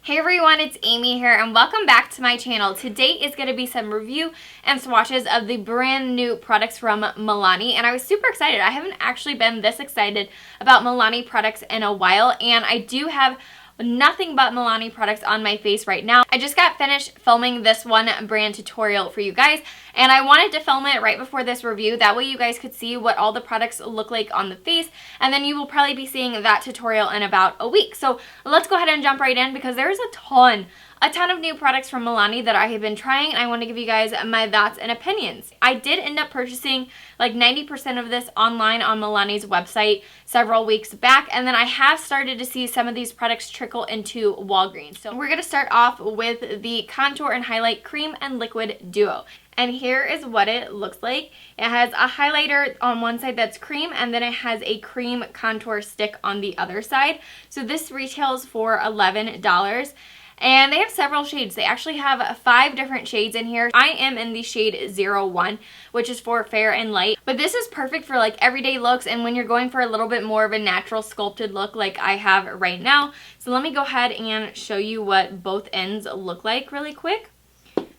Hey everyone, it's Amy here and welcome back to my channel. Today is going to be some review and swatches of the brand new products from MILANI, and I was super excited. I haven't actually been this excited about MILANI products in a while, and I do have nothing but MILANI products on my face right now. I just got finished filming this one brand tutorial for you guys, and I wanted to film it right before this review. That way you guys could see what all the products look like on the face, and then you will probably be seeing that tutorial in about a week. So let's go ahead and jump right in because there's a ton of new products from MILANI that I have been trying, and I want to give you guys my thoughts and opinions. I did end up purchasing like 90% of this online on MILANI's website several weeks back, and then I have started to see some of these products trickle into Walgreens. So we're going to start off with the Contour and Highlight Cream and Liquid Duo. And here is what it looks like. It has a highlighter on one side that's cream, and then it has a cream contour stick on the other side. So this retails for $11. And they have several shades. They actually have 5 different shades in here. I am in the shade 01, which is for fair and light. But this is perfect for like everyday looks and when you're going for a little bit more of a natural sculpted look like I have right now. So let me go ahead and show you what both ends look like really quick.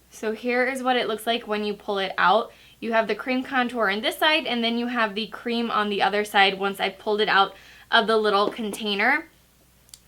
So here is what it looks like when you pull it out. You have the cream contour on this side, and then you have the cream on the other side once I pulled it out of the little container.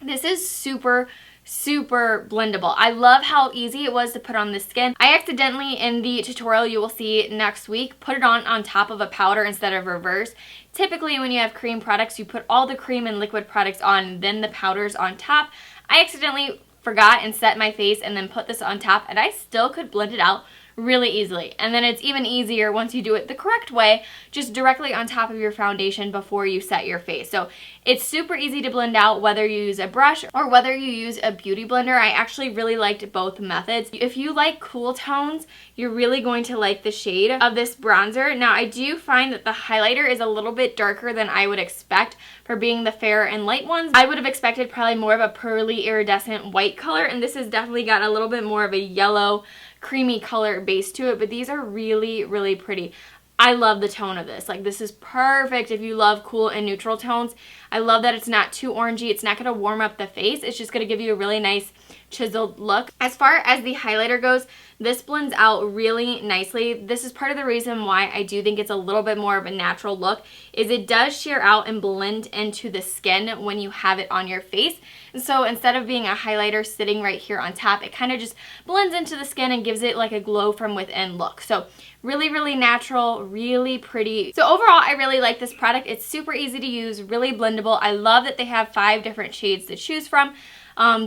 This is super blendable. I love how easy it was to put on the skin. I accidentally, in the tutorial you will see next week, put it on top of a powder instead of reverse. Typically when you have cream products, you put all the cream and liquid products on, then the powders on top. I accidentally forgot and set my face and then put this on top, and I still could blend it out really easily. And then it's even easier once you do it the correct way, just directly on top of your foundation before you set your face. So it's super easy to blend out whether you use a brush or whether you use a beauty blender. I actually really liked both methods. If you like cool tones, you're really going to like the shade of this bronzer. Now I do find that the highlighter is a little bit darker than I would expect for being the fair and light ones. I would have expected probably more of a pearly iridescent white color, and this has definitely got a little bit more of a yellow creamy color base to it, but these are really pretty. I love the tone of this. Like, this is perfect if you love cool and neutral tones. I love that it's not too orangey. It's not going to warm up the face. It's just going to give you a really nice chiseled look. As far as the highlighter goes, this blends out really nicely. This is part of the reason why I do think it's a little bit more of a natural look, is it does sheer out and blend into the skin when you have it on your face. And so instead of being a highlighter sitting right here on top, it kind of just blends into the skin and gives it like a glow from within look. So really natural, really pretty. So overall, I really like this product. It's super easy to use, really blendable. I love that they have 5 different shades to choose from,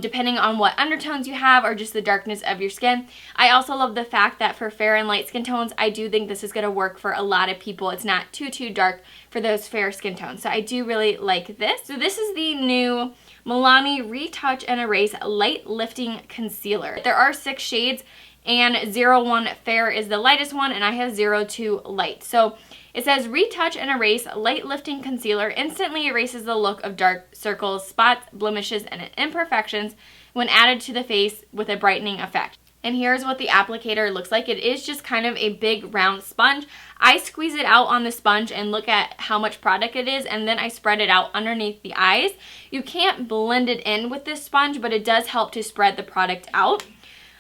depending on what undertones you have or just the darkness of your skin. I also love the fact that for fair and light skin tones, I do think this is going to work for a lot of people. It's not too dark for those fair skin tones. So I do really like this. So this is the new MILANI Retouch and Erase Light Lifting Concealer. There are 6 shades, and 01 Fair is the lightest one, and I have 02 Light. So it says Retouch and Erase Light Lifting Concealer instantly erases the look of dark circles, spots, blemishes, and imperfections when added to the face with a brightening effect. And here's what the applicator looks like. It is just kind of a big round sponge. I squeeze it out on the sponge and look at how much product it is, and then I spread it out underneath the eyes. You can't blend it in with this sponge, but it does help to spread the product out.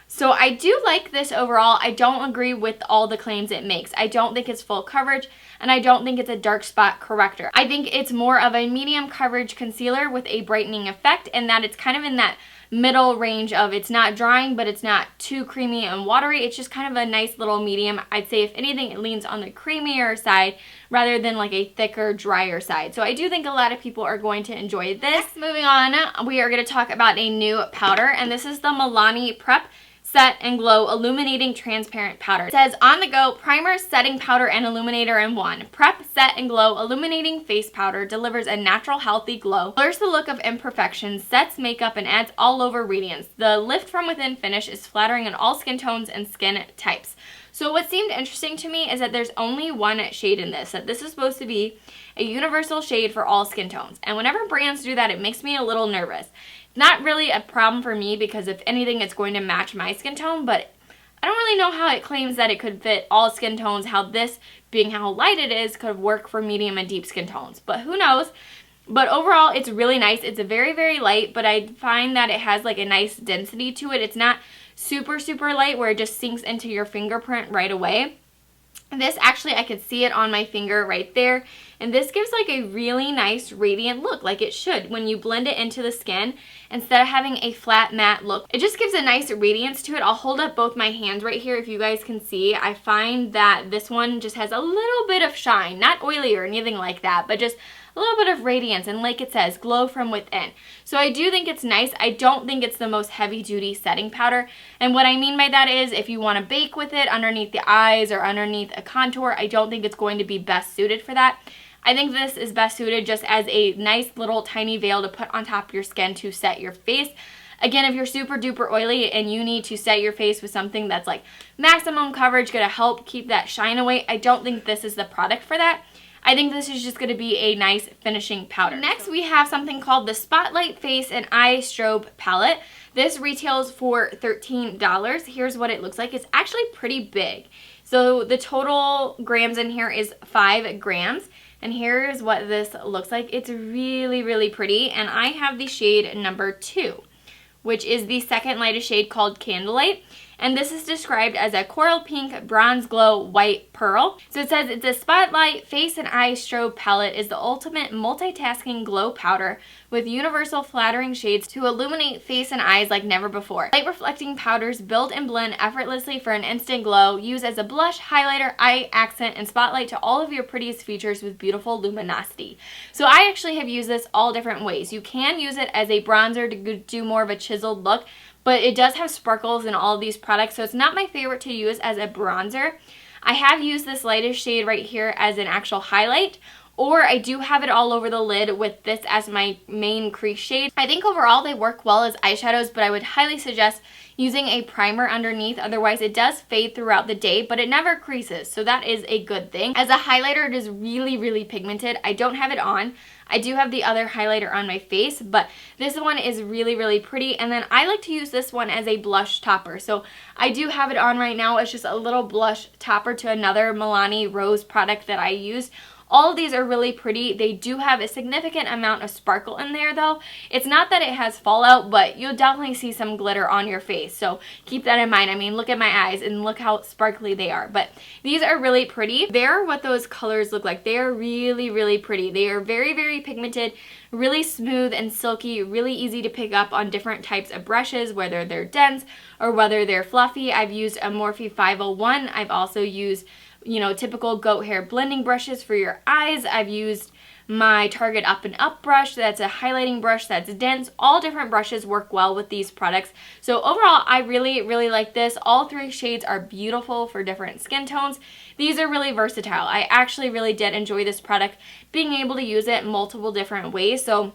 So I do like this overall. I don't agree with all the claims it makes. I don't think it's full coverage, and I don't think it's a dark spot corrector. I think it's more of a medium coverage concealer with a brightening effect, and that it's kind of in that middle range of it's not drying, but it's not too creamy and watery. It's just kind of a nice little medium. I'd say if anything, it leans on the creamier side rather than like a thicker, drier side. So I do think a lot of people are going to enjoy this. Moving on, we are going to talk about a new powder, and this is the MILANI Prep Set and Glow Illuminating Transparent Powder. It says on the go, primer, setting powder, and illuminator in one. Prep, Set, and Glow Illuminating Face Powder delivers a natural, healthy glow, blurs the look of imperfections, sets makeup, and adds all over radiance. The lift from within finish is flattering in all skin tones and skin types. So what seemed interesting to me is that there's only 1 shade in this, that this is supposed to be a universal shade for all skin tones. And whenever brands do that, it makes me a little nervous. Not really a problem for me because if anything, it's going to match my skin tone, but I don't really know how it claims that it could fit all skin tones, how this, being how light it is, could work for medium and deep skin tones. But who knows? But overall, it's really nice. It's very, very light, but I find that it has like a nice density to it. It's not super, super light where it just sinks into your fingerprint right away. This actually, I could see it on my finger right there. And this gives like a really nice radiant look, like it should when you blend it into the skin instead of having a flat matte look. It just gives a nice radiance to it. I'll hold up both my hands right here if you guys can see. I find that this one just has a little bit of shine, not oily or anything like that, but just a little bit of radiance, and like it says, glow from within. So I do think it's nice. I don't think it's the most heavy duty setting powder. And what I mean by that is if you want to bake with it underneath the eyes or underneath a contour, I don't think it's going to be best suited for that. I think this is best suited just as a nice little tiny veil to put on top of your skin to set your face. Again, if you're super duper oily and you need to set your face with something that's like maximum coverage, gonna help keep that shine away, I don't think this is the product for that. I think this is just going to be a nice finishing powder. Next, we have something called the Spotlight Face and Eye Strobe Palette. This retails for $13. Here's what it looks like. It's actually pretty big. So the total grams in here is 5 grams. And here's what this looks like. It's really, really pretty. And I have the shade number 2, which is the second lightest shade called Candlelight. And this is described as a coral pink, bronze glow, white pearl. So it says it's a Spotlight Face and Eye Strobe Palette is the ultimate multitasking glow powder with universal flattering shades to illuminate face and eyes like never before. Light reflecting powders build and blend effortlessly for an instant glow. Use as a blush, highlighter, eye accent, and spotlight to all of your prettiest features with beautiful luminosity. So I actually have used this all different ways. You can use it as a bronzer to do more of a chiseled look, but it does have sparkles in all of these products, so it's not my favorite to use as a bronzer. I have used this lightest shade right here as an actual highlight, or I do have it all over the lid with this as my main crease shade. I think overall they work well as eyeshadows, but I would highly suggest using a primer underneath. Otherwise it does fade throughout the day, but it never creases, so that is a good thing. As a highlighter, it is really, really pigmented. I don't have it on. I do have the other highlighter on my face, but this one is really, really pretty. And then I like to use this one as a blush topper. So I do have it on right now. It's just a little blush topper to another Milani Rose product that I used. All of these are really pretty. They do have a significant amount of sparkle in there though. It's not that it has fallout, but you'll definitely see some glitter on your face. So keep that in mind. I mean, look at my eyes and look how sparkly they are. But these are really pretty. They're what those colors look like. They are really, really pretty. They are very, very pigmented, really smooth and silky, really easy to pick up on different types of brushes, whether they're dense or whether they're fluffy. I've used a Morphe 501. I've also used, you know, typical goat hair blending brushes for your eyes. I've used my Target Up and Up brush. That's a highlighting brush that's dense. All different brushes work well with these products. So overall, I really, really like this. All 3 shades are beautiful for different skin tones. These are really versatile. I actually really did enjoy this product, being able to use it multiple different ways. So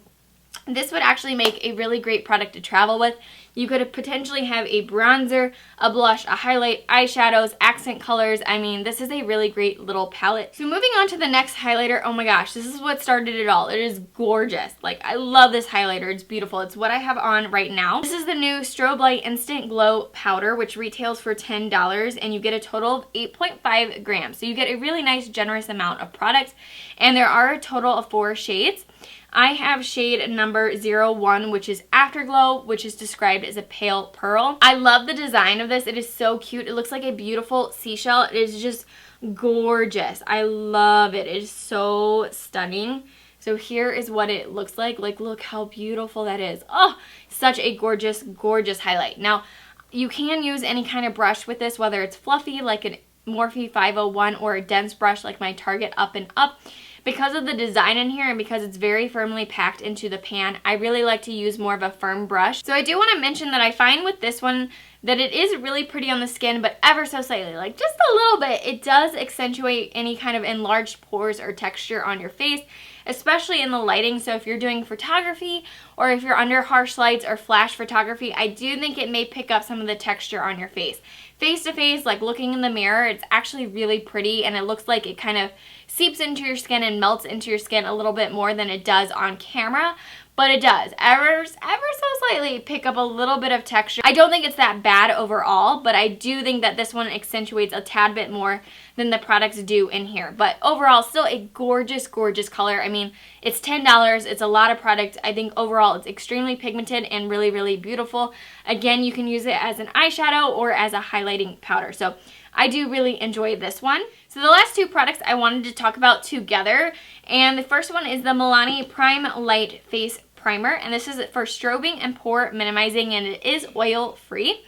this would actually make a really great product to travel with. You could potentially have a bronzer, a blush, a highlight, eyeshadows, accent colors. I mean, this is a really great little palette. So moving on to the next highlighter, oh my gosh, this is what started it all. It is gorgeous. Like, I love this highlighter. It's beautiful. It's what I have on right now. This is the new Strobe Light Instant Glow Powder, which retails for $10, and you get a total of 8.5 grams. So you get a really nice, generous amount of product, and there are a total of 4 shades. I have shade number 01, which is Afterglow, which is described as a pale pearl. I love the design of this. It is so cute. It looks like a beautiful seashell. It is just gorgeous. I love it. It is so stunning. So here is what it looks like. Like, look how beautiful that is. Oh, such a gorgeous, gorgeous highlight. Now, you can use any kind of brush with this, whether it's fluffy like a Morphe 501 or a dense brush like my Target Up and Up. Because of the design in here and because it's very firmly packed into the pan, I really like to use more of a firm brush. So I do want to mention that I find with this one that it is really pretty on the skin, but ever so slightly, like just a little bit. It does accentuate any kind of enlarged pores or texture on your face, especially in the lighting. So if you're doing photography or if you're under harsh lights or flash photography, I do think it may pick up some of the texture on your face. Face to face, like looking in the mirror, it's actually really pretty, and it looks like it kind of seeps into your skin and melts into your skin a little bit more than it does on camera. but it does ever so slightly pick up a little bit of texture. I don't think it's that bad overall, but I do think that this one accentuates a tad bit more than the products do in here. But overall, still a gorgeous, gorgeous color. I mean, it's $10. It's a lot of product. I think overall it's extremely pigmented and really, really beautiful. Again, you can use it as an eyeshadow or as a highlighting powder. So I do really enjoy this one. So the last two products I wanted to talk about together, and the first one is the MILANI Prime Light Face Primer, and this is for strobing and pore minimizing, and it is oil free.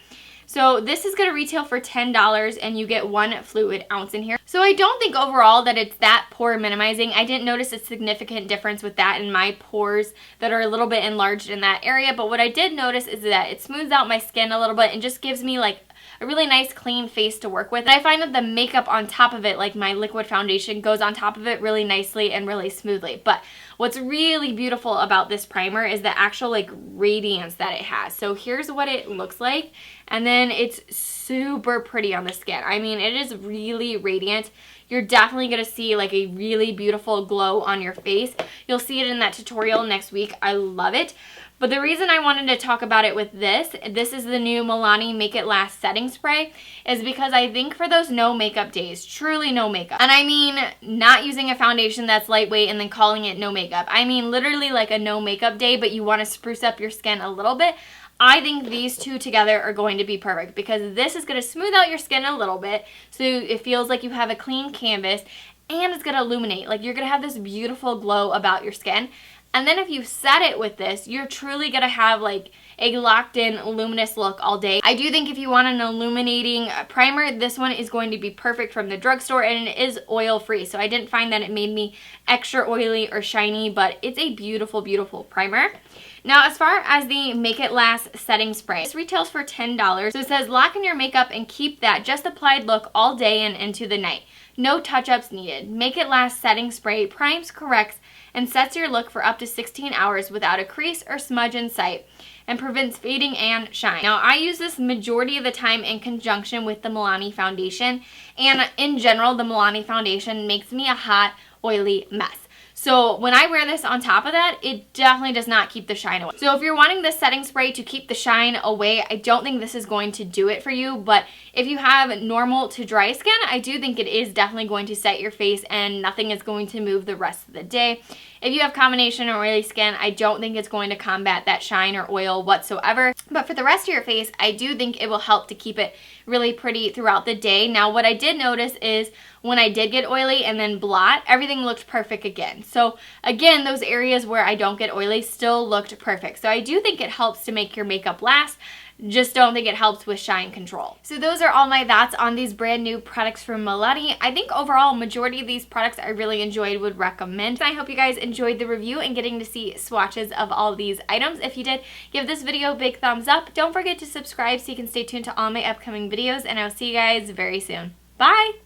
So this is going to retail for $10 and you get 1 fluid ounce in here. So I don't think overall that it's that pore minimizing. I didn't notice a significant difference with that in my pores that are a little bit enlarged in that area, but what I did notice is that it smooths out my skin a little bit and just gives me like a really nice clean face to work with. And I find that the makeup on top of it, like my liquid foundation, goes on top of it really nicely and really smoothly. But what's really beautiful about this primer is the actual like radiance that it has. So here's what it looks like, and then it's super pretty on the skin. I mean, it is really radiant. You're definitely going to see like a really beautiful glow on your face. You'll see it in that tutorial next week. I love it. But the reason I wanted to talk about it with this is the new MILANI Make It Last Setting Spray, is because I think for those no makeup days, truly no makeup, and I mean not using a foundation that's lightweight and then calling it no makeup. I mean literally like a no makeup day, but you want to spruce up your skin a little bit. I think these two together are going to be perfect because this is going to smooth out your skin a little bit so it feels like you have a clean canvas, and it's going to illuminate. Like you're going to have this beautiful glow about your skin. And then if you set it with this, you're truly going to have like a locked in luminous look all day. I do think if you want an illuminating primer, this one is going to be perfect from the drugstore, and it is oil free. So I didn't find that it made me extra oily or shiny, but it's a beautiful, beautiful primer. Now, as far as the Make It Last Setting Spray, this retails for $10. So it says lock in your makeup and keep that just applied look all day and into the night. No touch-ups needed. Make It Last Setting Spray primes, corrects, and sets your look for up to 16 hours without a crease or smudge in sight, and prevents fading and shine. Now, I use this majority of the time in conjunction with the MILANI foundation, and in general, the MILANI foundation makes me a hot, oily mess. So when I wear this on top of that, it definitely does not keep the shine away. So if you're wanting this setting spray to keep the shine away, I don't think this is going to do it for you. But if you have normal to dry skin, I do think it is definitely going to set your face and nothing is going to move the rest of the day. If you have combination or oily skin, I don't think it's going to combat that shine or oil whatsoever. But for the rest of your face, I do think it will help to keep it really pretty throughout the day. Now, what I did notice is when I did get oily and then blot, everything looked perfect again. So again, those areas where I don't get oily still looked perfect. So I do think it helps to make your makeup last. Just don't think it helps with shine control. So those are all my thoughts on these brand new products from MILANI. I think overall, majority of these products I really enjoyed, would recommend. I hope you guys enjoyed the review and getting to see swatches of all these items. If you did, give this video a big thumbs up. Don't forget to subscribe so you can stay tuned to all my upcoming videos, and I'll see you guys very soon. Bye!